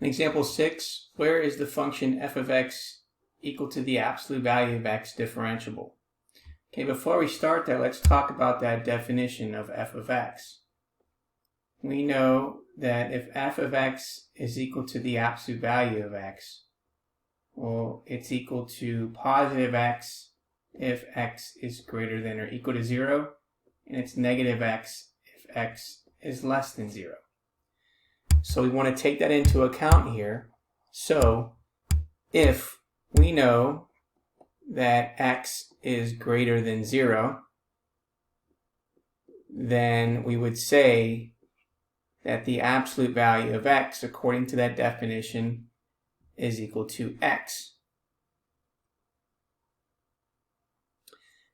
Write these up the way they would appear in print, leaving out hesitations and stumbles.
In example 6, where is the function f of x equal to the absolute value of x differentiable? Okay, before we start that, let's talk about that definition of f of x. We know that if f of x is equal to the absolute value of x, well, it's equal to positive x if x is greater than or equal to 0, and it's negative x if x is less than 0. So we want to take that into account here. So if we know that x is greater than 0, then we would say that the absolute value of x, according to that definition, is equal to x.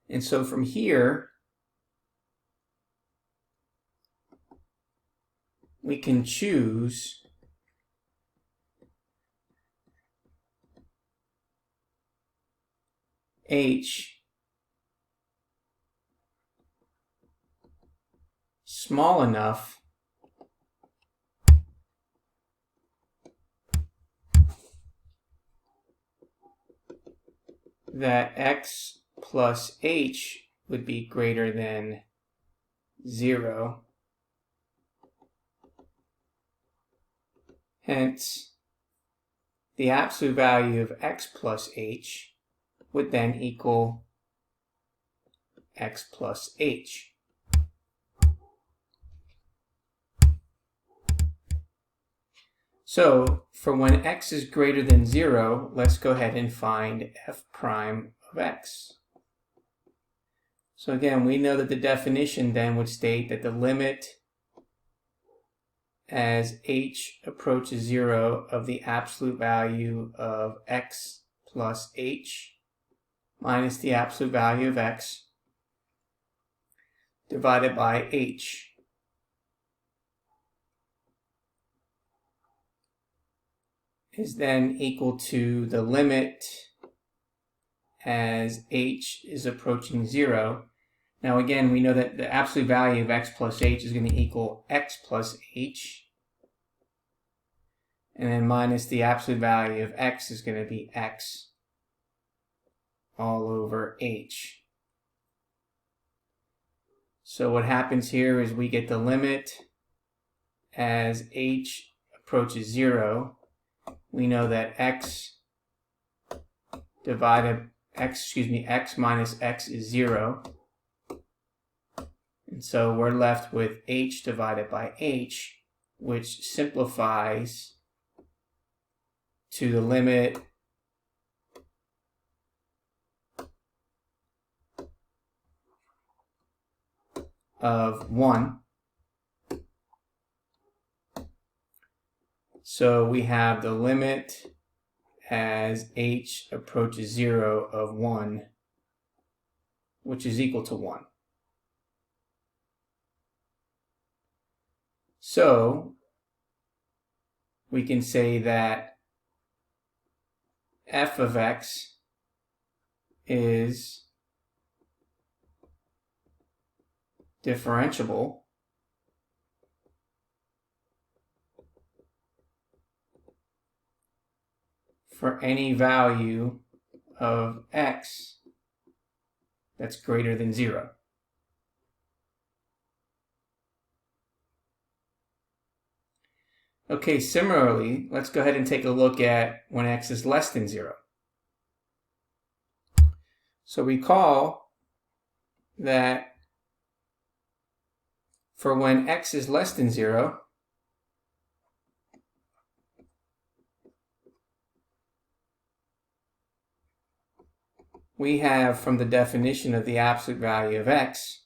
And so from here, we can choose h small enough that x plus h would be greater than 0. Hence, the absolute value of x plus h would then equal x plus h. So, for when x is greater than 0, let's go ahead and find f prime of x. So again, we know that the definition then would state that the limit as h approaches 0 of the absolute value of x plus h minus the absolute value of x divided by h is then equal to the limit as h is approaching 0. Now again, we know that the absolute value of x plus h is going to equal x plus h. And then minus the absolute value of x is going to be x all over h. So what happens here is we get the limit as h approaches 0. We know that x minus x is 0. And so we're left with h divided by h, which simplifies to the limit of 1. So we have the limit as h approaches 0 of 1, which is equal to 1. So we can say that f of x is differentiable for any value of x that's greater than 0. Okay, similarly, let's go ahead and take a look at when x is less than 0. So recall that for when x is less than 0, we have from the definition of the absolute value of x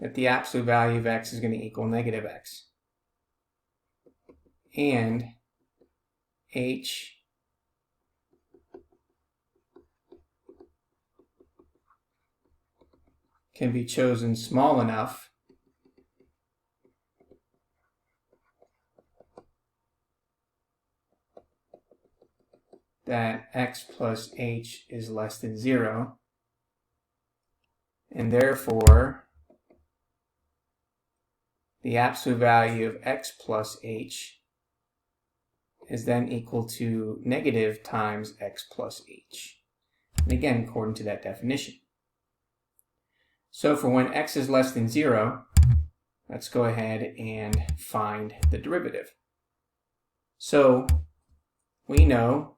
that the absolute value of x is going to equal negative x. And h can be chosen small enough that x plus h is less than 0, and therefore the absolute value of x plus h is then equal to negative times x plus h. And again, according to that definition. So for when x is less than 0, let's go ahead and find the derivative. So we know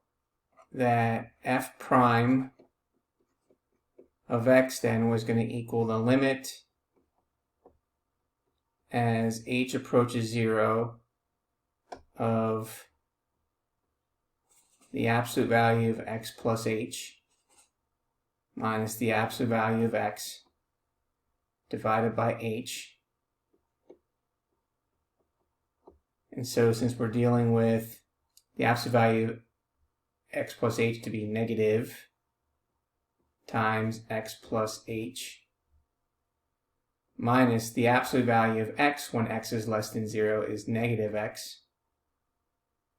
that f prime of x then was going to equal the limit as h approaches 0 of the absolute value of x plus h minus the absolute value of x divided by h. And so since we're dealing with the absolute value of x plus h to be negative times x plus h minus the absolute value of x when x is less than 0 is negative x,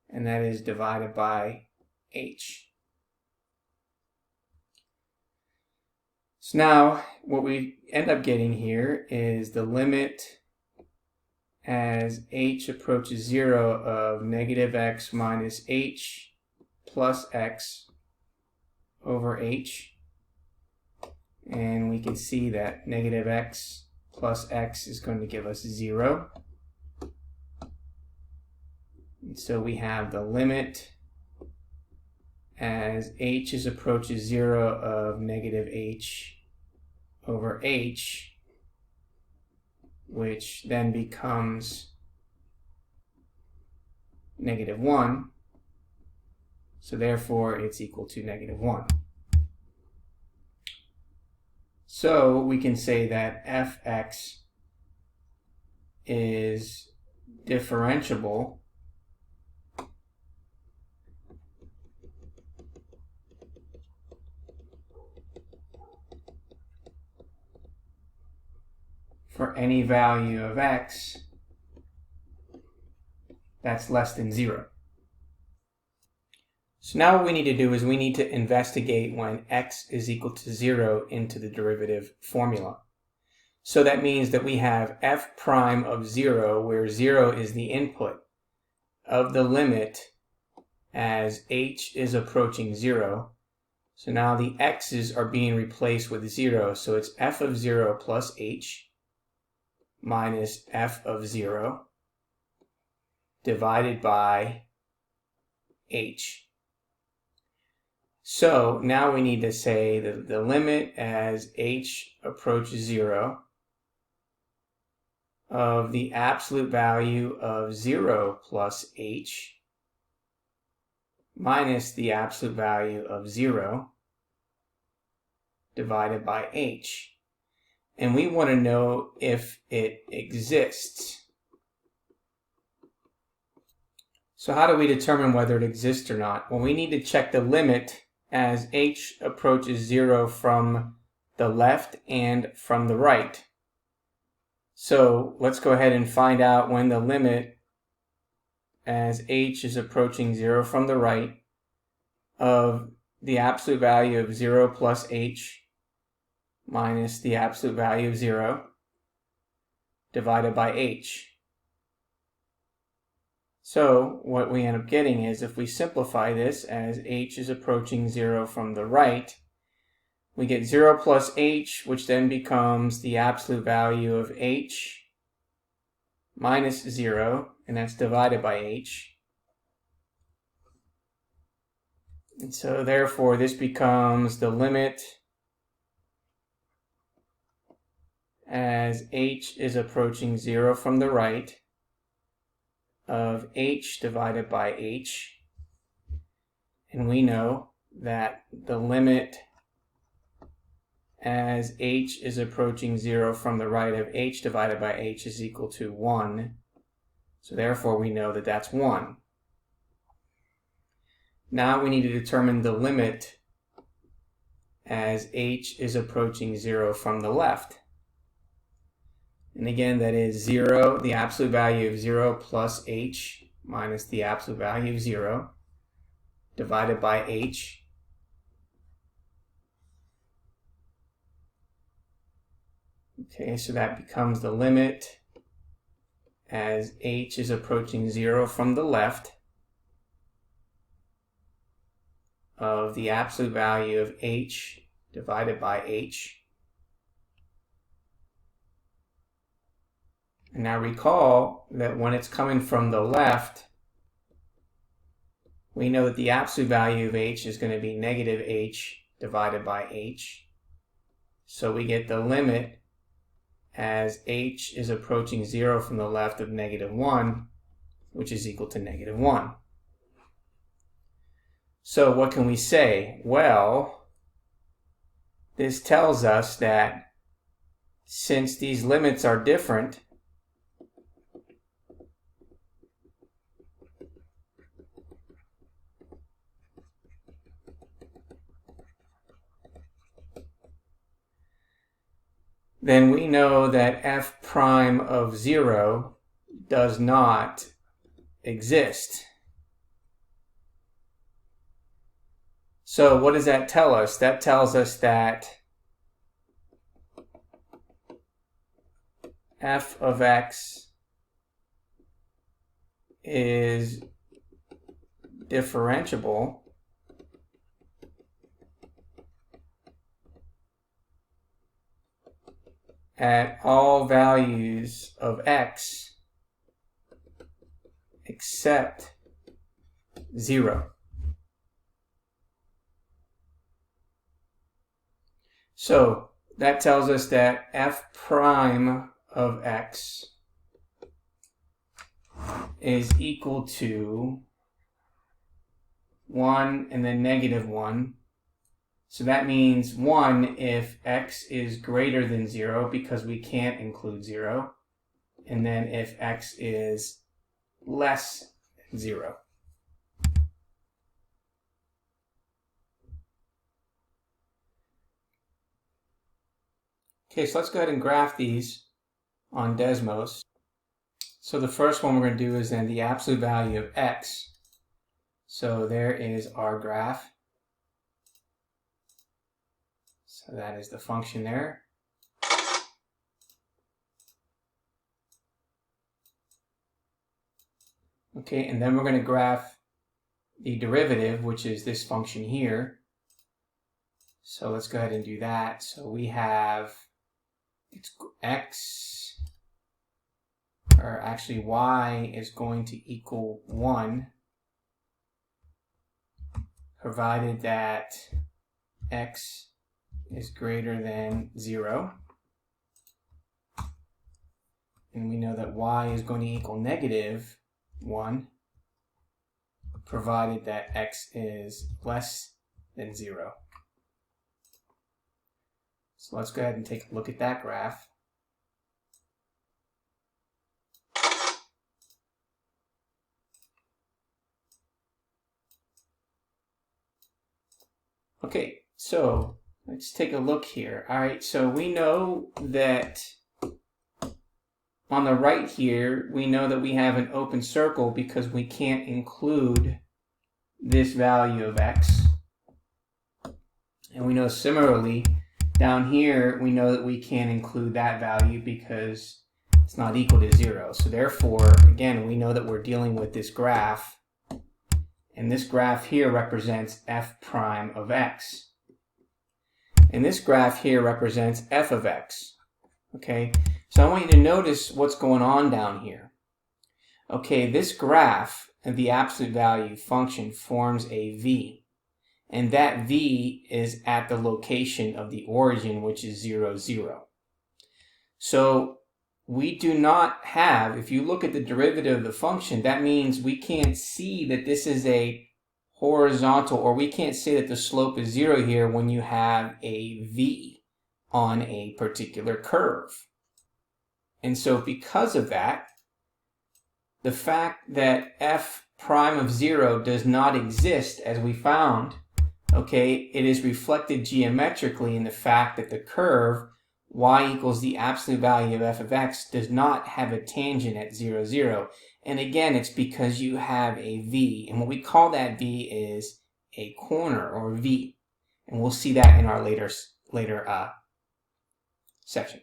and that is divided by h. So now what we end up getting here is the limit as h approaches 0 of negative x minus h plus x over h. And we can see that negative x plus x is going to give us 0. And so we have the limit as h is approaches 0 of negative h over h, which then becomes negative 1. So therefore it's equal to negative 1. So we can say that fx is differentiable for any value of x that's less than 0. So now what we need to do is we need to investigate when x is equal to 0 into the derivative formula. So that means that we have f prime of 0, where 0 is the input, of the limit as h is approaching 0. So now the x's are being replaced with 0, so it's f of 0 plus h minus f of 0 divided by h. So now we need to say that the limit as h approaches 0 of the absolute value of 0 plus h minus the absolute value of 0 divided by h. And we want to know if it exists. So how do we determine whether it exists or not? Well, we need to check the limit as h approaches 0 from the left and from the right. So let's go ahead and find out when the limit as h is approaching 0 from the right of the absolute value of 0 plus h minus the absolute value of 0 divided by h. So what we end up getting is, if we simplify this as h is approaching 0 from the right, we get 0 plus h, which then becomes the absolute value of h minus 0, and that's divided by h. And so therefore this becomes the limit as h is approaching 0 from the right of h divided by h. And we know that the limit as h is approaching 0 from the right of h divided by h is equal to 1. So therefore we know that that's 1. Now we need to determine the limit as h is approaching 0 from the left. And again, that is 0, the absolute value of 0 plus h minus the absolute value of 0 divided by h. Okay, so that becomes the limit as h is approaching 0 from the left of the absolute value of h divided by h. And now recall that when it's coming from the left, we know that the absolute value of h is going to be negative h divided by h. So we get the limit as h is approaching 0 from the left of negative 1, which is equal to negative 1. So what can we say? Well, this tells us that since these limits are different, then we know that f prime of 0 does not exist. So what does that tell us? That tells us that f of x is differentiable at all values of x except 0. So that tells us that f prime of x is equal to 1 and then negative 1. So that means 1 if x is greater than 0, because we can't include 0. And then if x is less than 0. Okay, so let's go ahead and graph these on Desmos. So the first one we're going to do is then the absolute value of x. So there is our graph. So that is the function there. Okay, and then we're going to graph the derivative, which is this function here. So let's go ahead and do that. So we have it's x, or actually y is going to equal 1, provided that x is greater than 0. And we know that y is going to equal negative 1, provided that x is less than 0. So let's go ahead and take a look at that graph. Okay, so let's take a look here. All right, so we know that on the right here, we know that we have an open circle because we can't include this value of x. And we know similarly, down here, we know that we can't include that value because it's not equal to 0. So therefore, again, we know that we're dealing with this graph. And this graph here represents f prime of x. And this graph here represents f of x. Okay, so I want you to notice what's going on down here. Okay, this graph of the absolute value function forms a v. And that v is at the location of the origin, which is 0, 0. So we do not have, if you look at the derivative of the function, that means we can't see that this is a horizontal, or we can't say that the slope is 0 here when you have a v on a particular curve. And so because of that, the fact that f prime of 0 does not exist, as we found, okay, it is reflected geometrically in the fact that the curve y equals the absolute value of f of x does not have a tangent at 0, 0. And again, it's because you have a v, and what we call that v is a corner, or v. And we'll see that in our later section.